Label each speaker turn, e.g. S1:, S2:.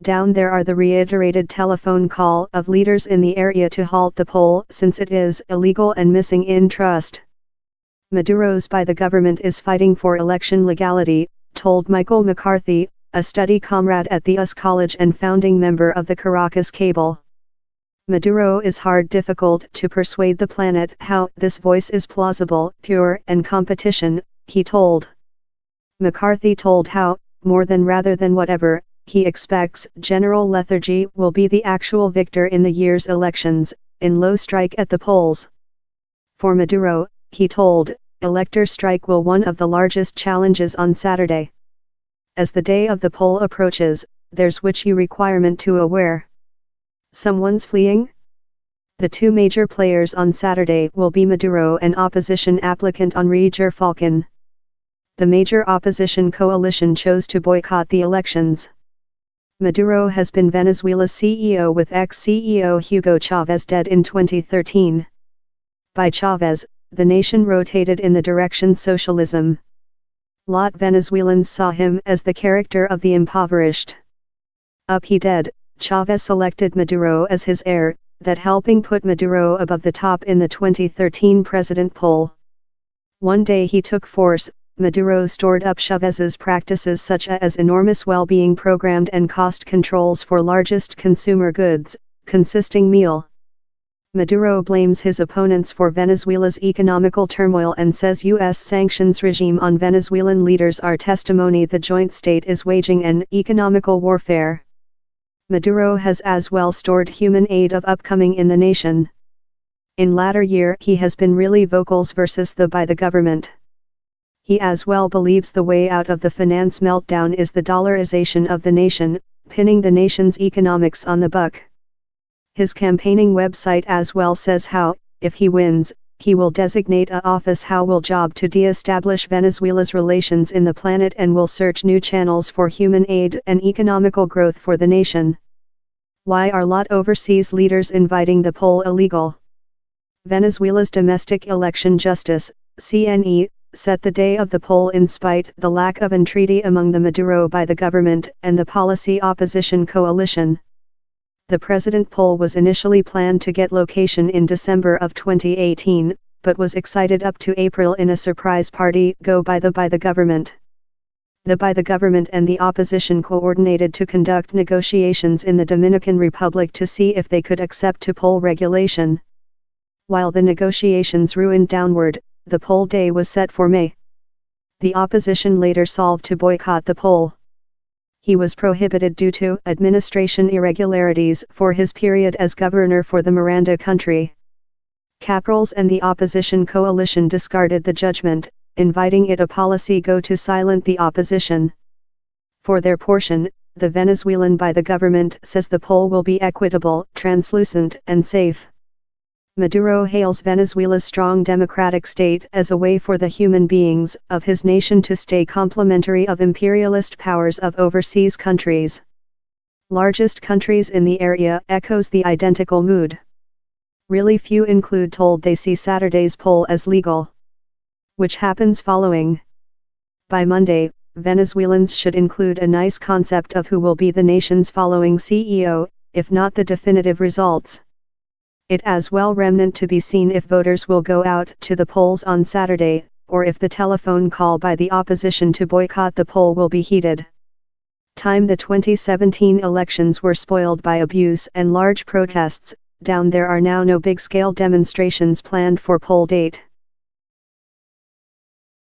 S1: Down there are the reiterated telephone call of leaders in the area to halt the poll since it is illegal and missing in trust. Maduro's by the government is fighting for election legality, told Michael McCarthy, a study comrade at the US College and founding member of the Caracas Cable. Maduro is hard difficult to persuade the planet how this voice is plausible, pure and competition, he told. McCarthy told how, more than rather than whatever, he expects General Lethargy will be the actual victor in the year's elections, in low strike at the polls. For Maduro, he told, elector strike will one of the largest challenges on Saturday. As the day of the poll approaches, there's which you requirement to aware. Someone's fleeing? The two major players on Saturday will be Maduro and opposition applicant Henri Falcon. The major opposition coalition chose to boycott the elections. Maduro has been Venezuela's CEO with ex-CEO Hugo Chavez dead in 2013. By Chavez, the nation rotated in the direction socialism. Lot Venezuelans saw him as the character of the impoverished. Up he dead, Chavez selected Maduro as his heir, that helping put Maduro above the top in the 2013 president poll. One day he took force. Maduro stored up Chavez's practices such as enormous well-being programmed and cost controls for largest consumer goods, consisting meal. Maduro blames his opponents for Venezuela's economical turmoil and says U.S. sanctions regime on Venezuelan leaders are testimony the joint state is waging an economical warfare. Maduro has as well stored human aid of upcoming in the nation. In latter year he has been really vocals versus the by the government. He as well believes the way out of the finance meltdown is the dollarization of the nation, pinning the nation's economics on the buck. His campaigning website as well says how, if he wins, he will designate a office how will job to de-establish Venezuela's relations in the planet and will search new channels for human aid and economical growth for the nation. Why are lot overseas leaders inviting the poll illegal? Venezuela's domestic election justice, CNE, set the day of the poll in spite the lack of entreaty among the Maduro by the government and the policy opposition coalition. The president poll was initially planned to get location in December of 2018, but was excited up to April in a surprise party go by the government. The by the government and the opposition coordinated to conduct negotiations in the Dominican Republic to see if they could accept to poll regulation. While the negotiations ruined downward, the poll day was set for May. The opposition later solved to boycott the poll. He was prohibited due to administration irregularities for his period as governor for the Miranda country. Caporals and the opposition coalition discarded the judgment, inviting it a policy go to silent the opposition. For their portion, the Venezuelan by the government says the poll will be equitable, translucent and safe. Maduro hails Venezuela's strong democratic state as a way for the human beings of his nation to stay complementary of imperialist powers of overseas countries. Largest countries in the area echoes the identical mood. Really few include told they see Saturday's poll as legal. Which happens following. By Monday, Venezuelans should include a nice concept of who will be the nation's following CEO, if not the definitive results. It as well remnant to be seen if voters will go out to the polls on Saturday, or if the telephone call by the opposition to boycott the poll will be heeded. The 2017 elections were spoiled by abuse and large protests. Down there are now no big-scale demonstrations planned for poll date.